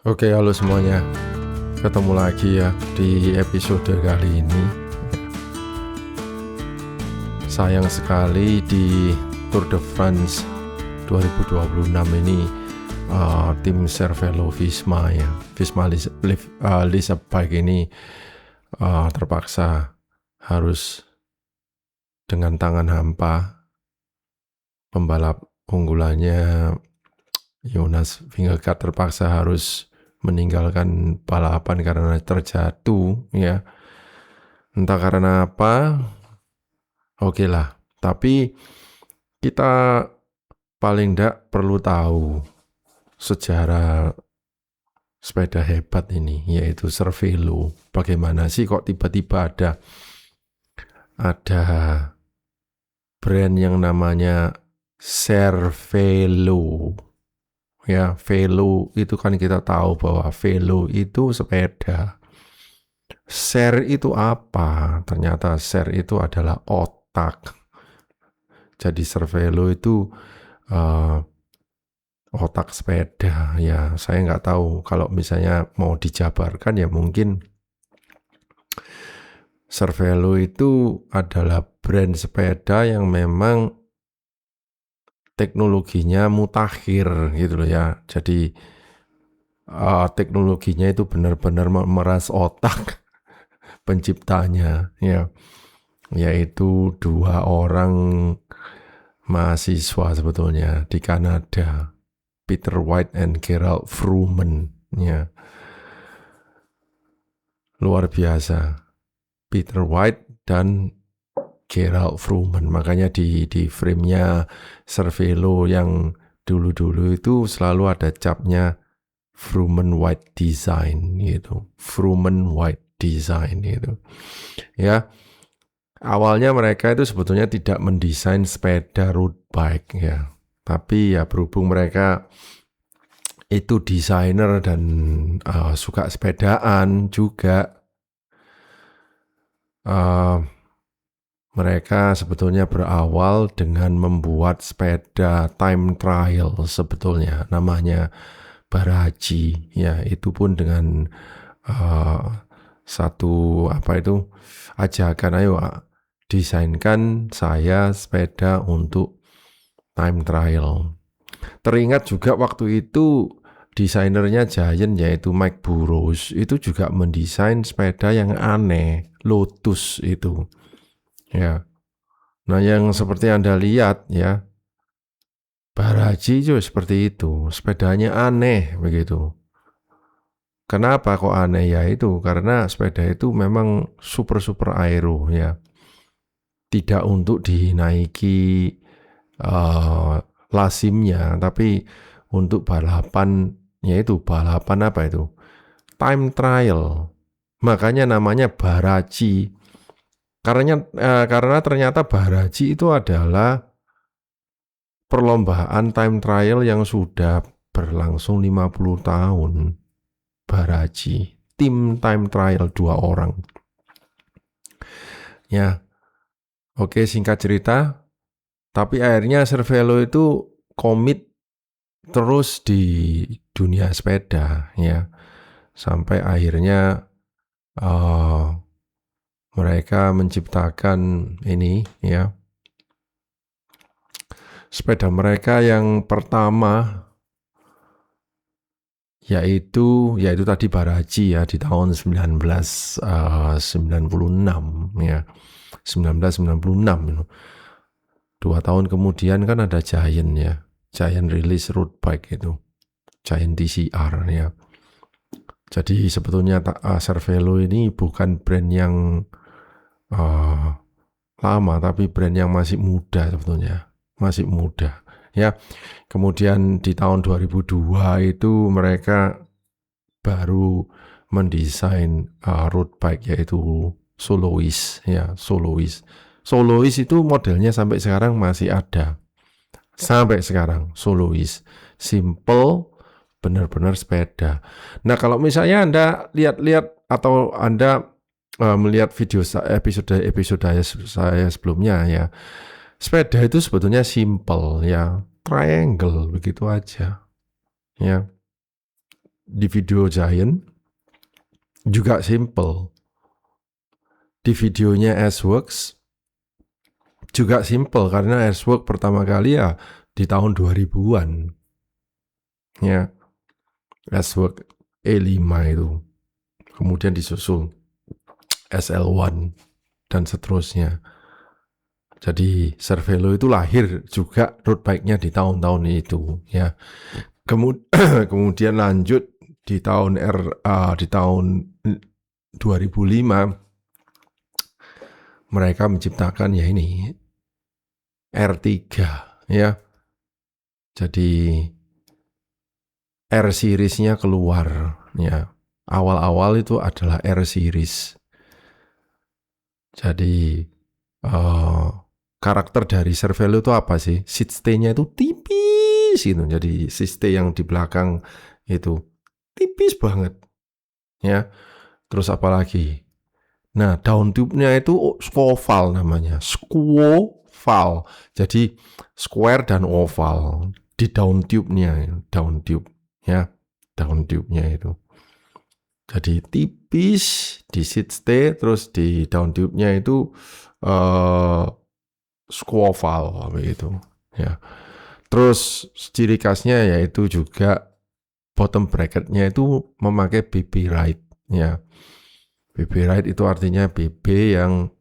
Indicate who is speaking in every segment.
Speaker 1: Oke, halo semuanya. Ketemu lagi ya di episode kali ini. Sayang sekali di Tour de France 2026 ini tim Cervelo Visma ya, Visma Leasebike ini terpaksa harus dengan tangan hampa pembalap unggulannya Jonas Vingegaard terpaksa harus meninggalkan balapan karena terjatuh ya. Entah karena apa, oke lah. Tapi kita paling tidak perlu tahu sejarah sepeda hebat ini, yaitu Cervelo. Bagaimana sih kok tiba-tiba ada brand yang namanya Cervelo. Ya, velo itu kan kita tahu bahwa velo itu sepeda. Share itu apa? Ternyata share itu adalah otak. Jadi Cervelo itu otak sepeda. Ya, saya nggak tahu kalau misalnya mau dijabarkan ya mungkin Cervelo itu adalah brand sepeda yang memang teknologinya mutakhir gitu loh ya. Jadi teknologinya itu benar-benar memeras otak penciptanya ya, yaitu dua orang mahasiswa sebetulnya di Kanada, Peter White and Gerald Vroomen ya. Luar biasa, Peter White dan Gerald Vroomen. Makanya di frame-nya Cervelo yang dulu-dulu itu selalu ada capnya Vroomen White Design gitu. Vroomen White Design gitu. Ya, awalnya mereka itu sebetulnya tidak mendesain sepeda road bike ya. Tapi ya berhubung mereka itu desainer dan suka sepedaan juga, mereka sebetulnya berawal dengan membuat sepeda time trial sebetulnya, namanya Baraji ya. Itu pun dengan satu ajakan, ayo desainkan saya sepeda untuk time trial. Teringat juga waktu itu desainernya Giant yaitu Mike Burrows itu juga mendesain sepeda yang aneh, Lotus itu. Ya. Nah, yang seperti Anda lihat ya, Baraji juga seperti itu, sepedanya aneh begitu. Kenapa kok aneh? Ya itu karena sepeda itu memang super aero ya. Tidak untuk dinaiki lasimnya, tapi untuk balapan, yaitu balapan apa itu? Time trial. Makanya namanya Baraji. Karena ternyata Baraji itu adalah perlombaan time trial yang sudah berlangsung 50 tahun. Baraji, tim time trial 2 orang. Ya, oke, singkat cerita, tapi akhirnya Cervelo itu komit terus di dunia sepeda ya, sampai akhirnya mereka menciptakan ini ya, sepeda mereka yang pertama yaitu tadi Baraji ya, di tahun 1996 ya, 1996. 2 tahun kemudian kan ada Giant ya, Giant rilis road bike itu, Giant TCR ya. Jadi sebetulnya Cervelo ini bukan brand yang lama, tapi brand yang masih muda sebetulnya, masih muda ya. Kemudian di tahun 2002 itu mereka baru mendesain road bike yaitu Soloist ya, Soloist. Soloist itu modelnya sampai sekarang masih ada. Sampai sekarang Soloist. Simple, benar-benar sepeda. Nah, kalau misalnya Anda lihat-lihat atau Anda melihat video episode saya sebelumnya ya, sepeda itu sebetulnya simple ya, triangle begitu aja ya. di video Giant juga simple. Di videonya S-Works juga simple karena S-Works pertama kali ya di tahun 2000-an. Ya, S-Works E5 itu. Kemudian disusul SL1 dan seterusnya. Jadi Cervelo itu lahir juga road bike-nya di tahun-tahun itu ya. Kemudian lanjut di tahun 2005 mereka menciptakan ya ini R3 ya. Jadi R series-nya keluar ya. Awal-awal itu adalah R series. Jadi karakter dari Cervelo itu apa sih? Seat stay-nya itu tipis gitu. Jadi seat stay yang di belakang itu tipis banget. Ya. Terus apa lagi? Nah, down tube-nya itu squoval namanya. Squoval. Jadi square dan oval di down tube-nya, down tube ya. Down tube-nya itu. Jadi tipis di seat stay, terus di down tube-nya itu squoval begitu ya. Terus ciri khasnya yaitu juga bottom bracket-nya itu memakai BB ride ya. BB ride itu artinya BB yang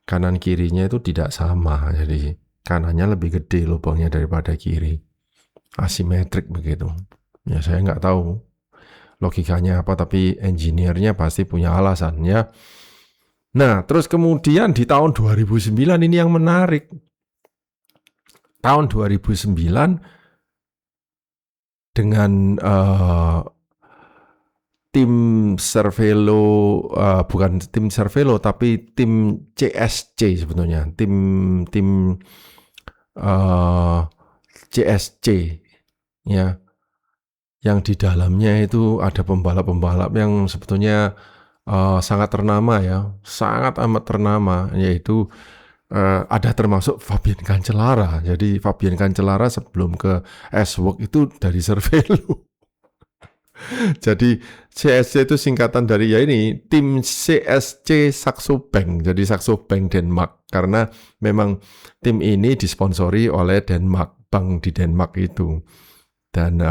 Speaker 1: kanan kirinya itu tidak sama. Jadi kanannya lebih gede lubangnya daripada kiri. Asimetrik begitu. Ya saya nggak tahu logikanya apa, tapi engineer-nya pasti punya alasan ya. Nah, terus kemudian di tahun 2009 ini yang menarik. Tahun 2009 dengan tim Cervelo, bukan tim Cervelo tapi tim CSC sebetulnya, tim CSC ya, yang di dalamnya itu ada pembalap-pembalap yang sebetulnya sangat ternama ya, sangat amat ternama, yaitu ada termasuk Fabian Cancellara. Jadi Fabian Cancellara sebelum ke S-Works itu dari Cervelo. Jadi CSC itu singkatan dari ya ini tim CSC Saxo Bank. Jadi Saxo Bank Denmark, karena memang tim ini disponsori oleh Denmark, bank di Denmark itu. Dan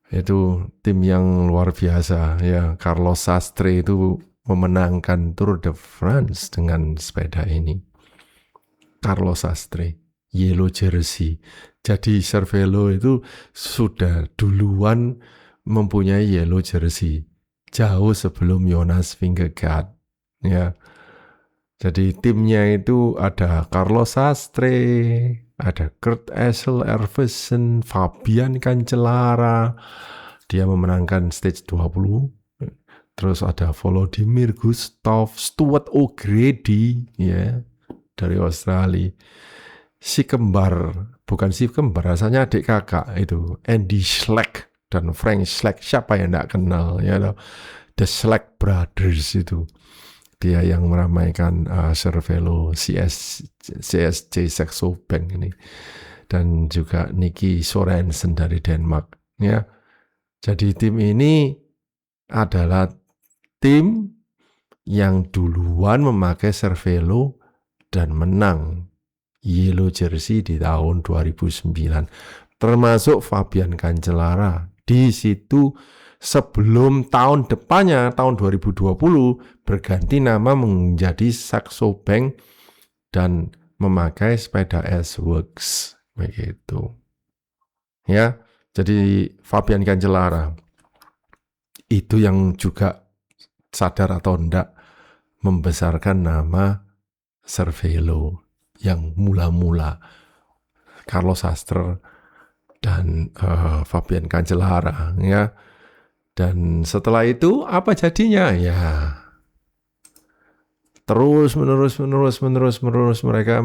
Speaker 1: itu tim yang luar biasa ya. Carlos Sastre itu memenangkan Tour de France dengan sepeda ini. Carlos Sastre, yellow jersey. Jadi Cervelo itu sudah duluan mempunyai yellow jersey jauh sebelum Jonas Vingegaard ya. Jadi timnya itu ada Carlos Sastre, ada Kurt Eisel-Ervesen, Fabian Cancellara, dia memenangkan stage 20. Terus ada Volodymyr Gustav, Stuart O'Grady ya, dari Australia. Si kembar, bukan si kembar, rasanya adik kakak itu, Andy Schleck dan Frank Schleck. Siapa yang tidak kenal ya, The Schleck Brothers itu. Dia yang meramaikan Cervelo CSC Saxo Bank ini, dan juga Nicky Sorensen dari Denmark ya. Jadi tim ini adalah tim yang duluan memakai Cervelo dan menang yellow jersey di tahun 2009, termasuk Fabian Cancellara. Di situ sebelum tahun depannya, tahun 2020, berganti nama menjadi Saxo Bank dan memakai sepeda S-Works begitu. Ya, jadi Fabian Cancellara itu yang juga sadar atau enggak membesarkan nama Cervelo yang mula-mula Carlos Sastre dan Fabian Cancellara ya. Dan setelah itu apa jadinya ya? Terus menerus mereka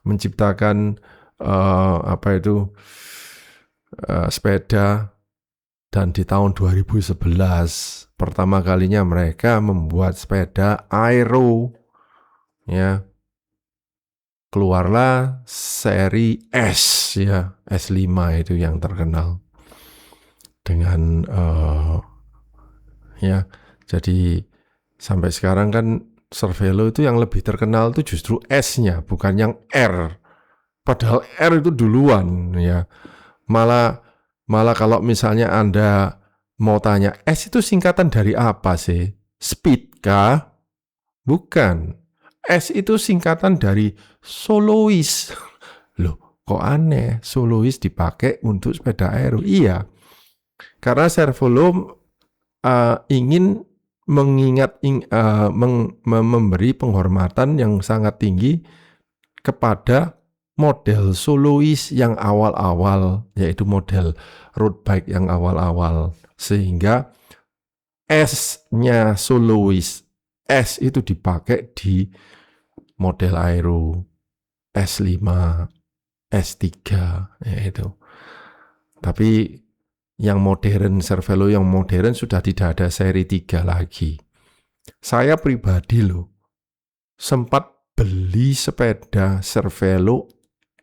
Speaker 1: menciptakan sepeda. Dan di tahun 2011 pertama kalinya mereka membuat sepeda aero ya. Keluarlah seri S ya, S5 itu yang terkenal. dengan ya. Jadi sampai sekarang kan Cervelo itu yang lebih terkenal itu justru S-nya, bukan yang R. Padahal R itu duluan ya. Malah kalau misalnya Anda mau tanya, S itu singkatan dari apa sih? Speed kah? Bukan. S itu singkatan dari soloist. Loh, kok aneh? Soloist dipakai untuk sepeda aero. Iya. Karena Cervelo ingin memberi penghormatan yang sangat tinggi kepada model soloist yang awal-awal, yaitu model road bike yang awal-awal, sehingga S-nya soloist, S itu dipakai di model aero S5, S3 yaitu. Tapi yang modern, Cervelo yang modern sudah tidak ada seri 3 lagi. Saya pribadi loh, sempat beli sepeda Cervelo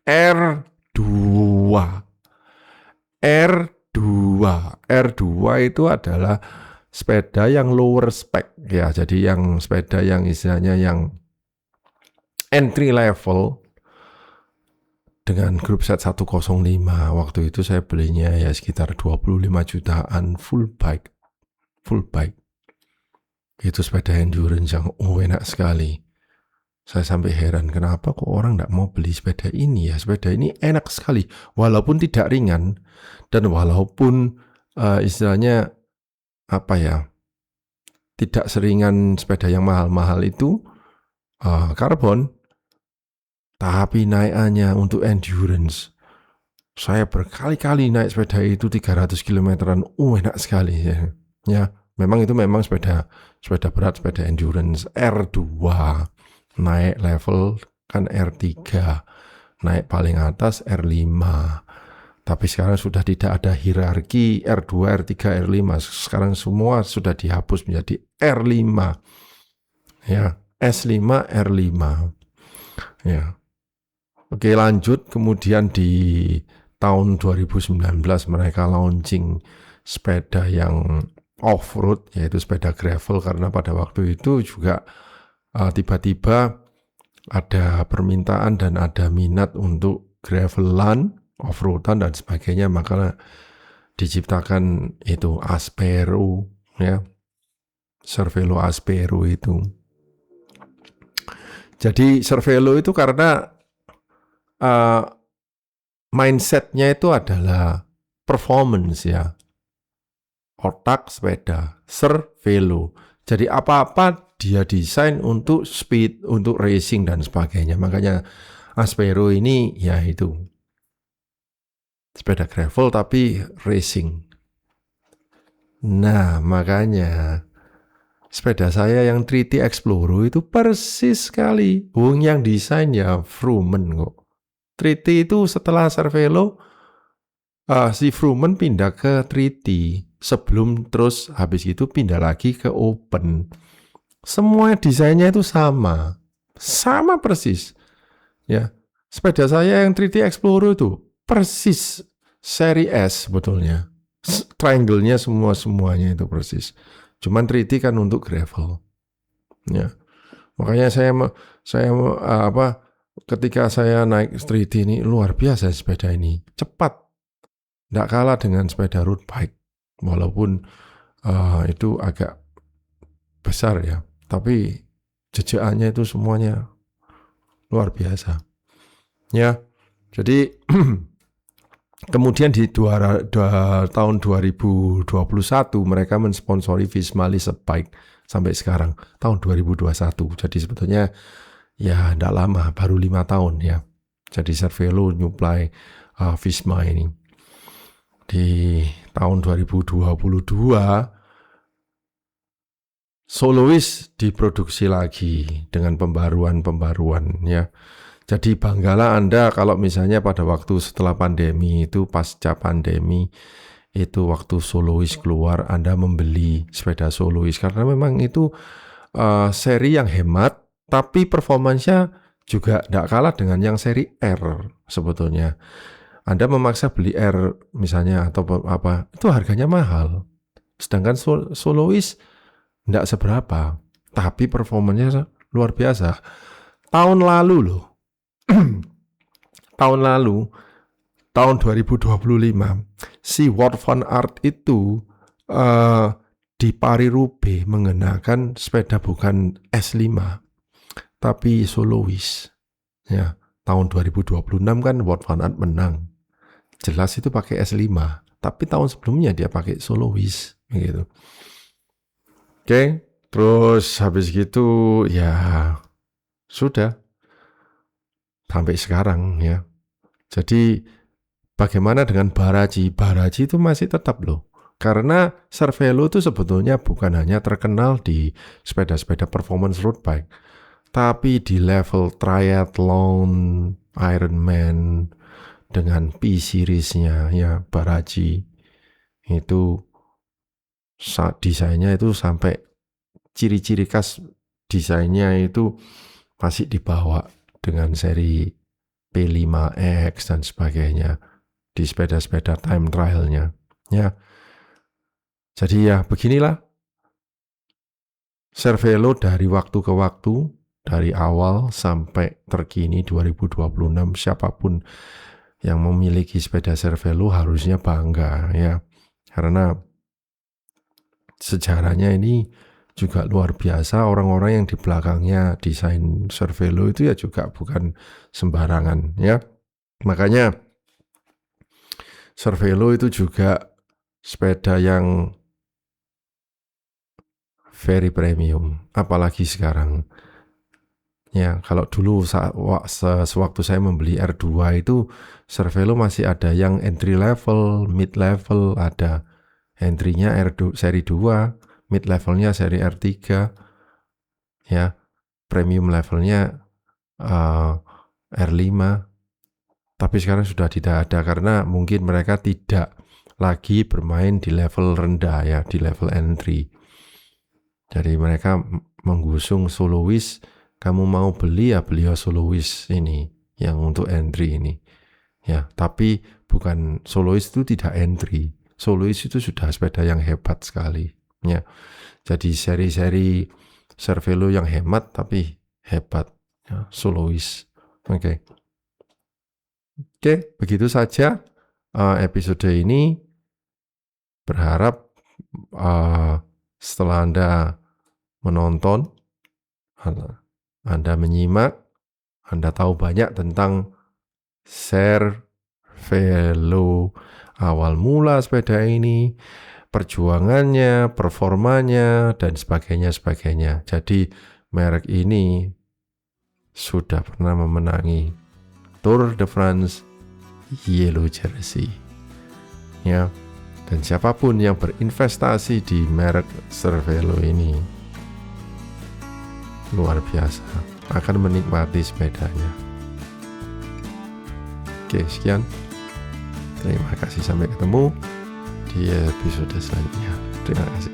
Speaker 1: R2. R2 itu adalah sepeda yang lower spec ya. Jadi yang sepeda yang istilahnya yang entry level dengan grup set 105. Waktu itu saya belinya ya sekitar 25 jutaan full bike. Itu sepeda endurance yang enak sekali. Saya sampai heran kenapa kok orang tidak mau beli sepeda ini ya. Sepeda ini enak sekali walaupun tidak ringan dan walaupun istilahnya apa ya, tidak seringan sepeda yang mahal-mahal itu karbon, tapi naikannya untuk endurance. Saya berkali-kali naik sepeda itu 300 kilometeran, enak sekali ya. Memang itu sepeda berat, sepeda endurance. R2 naik level kan R3, naik paling atas R5. Tapi sekarang sudah tidak ada hierarki R2, R3, R5. Sekarang semua sudah dihapus menjadi R5. Ya, S5, R5. Ya. Oke, lanjut. Kemudian di tahun 2019 mereka launching sepeda yang off-road, yaitu sepeda gravel, karena pada waktu itu juga tiba-tiba ada permintaan dan ada minat untuk gravelan, off-roadan dan sebagainya, maka diciptakan itu Aspero ya, Cervelo Aspero itu. Jadi Cervelo itu karena mindsetnya itu adalah performance ya, otak sepeda, Cervelo. Jadi apa-apa dia desain untuk speed, untuk racing dan sebagainya. Makanya Aspero ini ya itu sepeda gravel tapi racing. Nah, makanya sepeda saya yang 3T Explorer itu persis sekali. Yang desain ya Vroomen kok. 3T itu setelah Cervelo, si Vroomen pindah ke 3T. Sebelum terus habis itu pindah lagi ke Open. Semua desainnya itu sama persis. Ya, sepeda saya yang 3T Explorer itu persis seri S sebetulnya. Triangle-nya semuanya itu persis. Cuman 3T kan untuk gravel. Ya. Makanya saya ketika saya naik 3T ini luar biasa sepeda ini. Cepat. Tidak kalah dengan sepeda road bike. Walaupun itu agak besar ya. Tapi jejakannya itu semuanya luar biasa. Ya. Jadi kemudian di tahun 2021 mereka mensponsori Visma Lease Bike sampai sekarang tahun 2021. Jadi sebetulnya ya tidak lama, baru 5 tahun ya. Jadi Cervelo nyuplai Visma ini. Di tahun 2022 Soloist diproduksi lagi dengan pembaruan ya. Jadi banggalah Anda kalau misalnya pada waktu setelah pandemi itu, pasca pandemi itu waktu Soloist keluar, Anda membeli sepeda Soloist karena memang itu seri yang hemat, tapi performanya juga tidak kalah dengan yang seri R sebetulnya. Anda memaksa beli R misalnya atau apa, itu harganya mahal. Sedangkan soloist enggak seberapa, tapi performanya luar biasa. Tahun lalu loh, tahun 2025, si Wout van Aert itu di Paris-Roubaix mengenakan sepeda bukan S5, tapi soloist. Ya, tahun 2026 kan Wout van Aert menang. Jelas itu pakai S5, tapi tahun sebelumnya dia pakai soloist gitu. Oke, terus habis gitu ya sudah sampai sekarang ya. Jadi bagaimana dengan Baraji? Baraji itu masih tetap loh. Karena Cervelo itu sebetulnya bukan hanya terkenal di sepeda-sepeda performance road bike, tapi di level triathlon, Ironman, dengan P-Series-nya ya Baraji itu desainnya itu sampai ciri-ciri khas desainnya itu masih dibawa dengan seri P5X dan sebagainya di sepeda-sepeda time trialnya ya. Jadi ya beginilah Cervelo dari waktu ke waktu, dari awal sampai terkini 2026, siapapun yang memiliki sepeda Cervelo harusnya bangga ya, karena sejarahnya ini juga luar biasa. Orang-orang yang di belakangnya desain Cervelo itu ya juga bukan sembarangan ya. Makanya Cervelo itu juga sepeda yang very premium, apalagi sekarang. Ya, kalau dulu sewaktu saya membeli R2 itu Cervelo masih ada yang entry level, mid level, ada entry-nya R2 seri 2, mid levelnya seri R3, ya, premium levelnya R5. Tapi sekarang sudah tidak ada karena mungkin mereka tidak lagi bermain di level rendah ya, di level entry. Jadi mereka menggusung soloist, kamu mau beli ya beli soloist ini yang untuk entry ini. Ya, tapi bukan soloist itu tidak entry. Soloist itu sudah sepeda yang hebat sekali. Ya, jadi seri-seri Cervelo yang hemat tapi hebat. Ya, soloist. Oke, begitu saja episode ini. Berharap setelah Anda menonton, Anda menyimak, Anda tahu banyak tentang Cervelo, awal mula sepeda ini, perjuangannya, performanya, dan sebagainya. Jadi merek ini sudah pernah memenangi Tour de France Yellow Jersey. Ya. Dan siapapun yang berinvestasi di merek Cervelo ini luar biasa, akan menikmati sepedanya. Oke, sekian. Terima kasih, sampai ketemu di episode selanjutnya. Terima kasih.